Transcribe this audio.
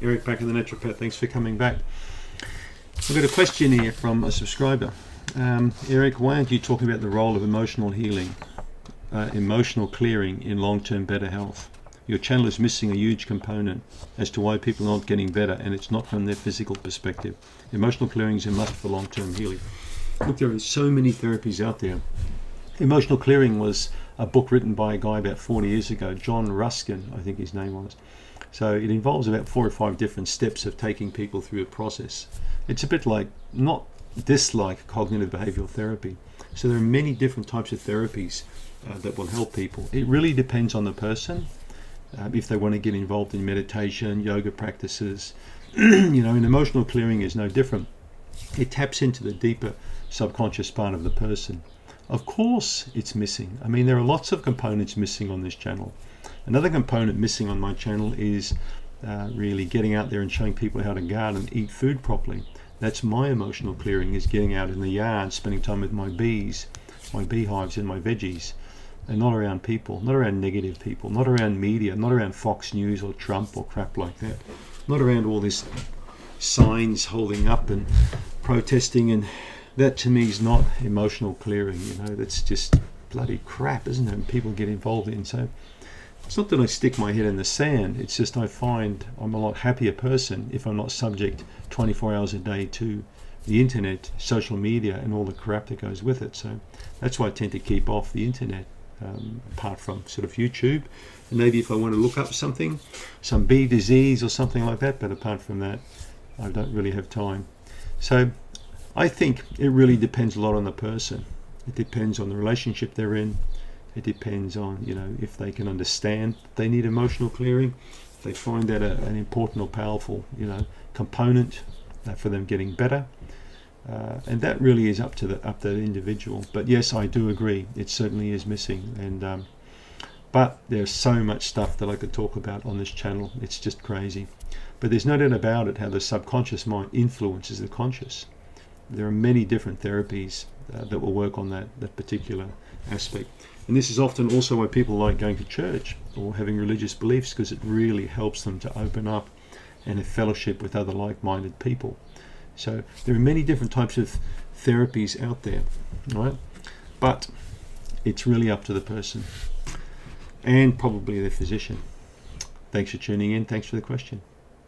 Eric back in the naturopath. Thanks for coming back. I've got a question here from a subscriber. Eric, why aren't you talking about the role of emotional healing, emotional clearing in long-term better health? Your channel is missing a huge component as to why people are not getting better, and it's not from their physical perspective. Emotional clearing is a must for long-term healing. Look, there are so many therapies out there. Emotional clearing was a book written by a guy about 40 years ago, John Ruskan, I think his name was. So it involves about 4 or 5 different steps of taking people through a process. It's a bit like, not dislike cognitive behavioral therapy. So there are many different types of therapies that will help people. It really depends on the person. If they want to get involved in meditation, yoga practices, and emotional clearing is no different. It taps into the deeper subconscious part of the person. Of course it's missing. I mean, there are lots of components missing on this channel. Another component missing on my channel is really getting out there and showing people how to garden, eat food properly. That's my emotional clearing, is getting out in the yard, spending time with my bees, my beehives and my veggies, and not around people, not around negative people, not around media, not around Fox News or Trump or crap like that, not around all this signs holding up and protesting, and that to me is not emotional clearing. That's just bloody crap, isn't it? And people get involved in. So it's not that I stick my head in the sand, it's just I find I'm a lot happier person if I'm not subject 24 hours a day to the internet, social media and all the crap that goes with it. So that's why I tend to keep off the internet, apart from sort of YouTube, and maybe if I want to look up something, some bee disease or something like that, but apart from that I don't really have time. So I think it really depends a lot on the person. It depends on the relationship they're in. It depends on, if they can understand they need emotional clearing, if they find that an important or powerful, component for them getting better. And that really is up to the individual. But yes, I do agree, it certainly is missing. And but there's so much stuff that I could talk about on this channel. It's just crazy. But there's no doubt about it how the subconscious mind influences the conscious. There are many different therapies that will work on that particular aspect. And this is often also why people like going to church or having religious beliefs, because it really helps them to open up and have fellowship with other like-minded people. So there are many different types of therapies out there, right? But it's really up to the person and probably their physician. Thanks for tuning in. Thanks for the question.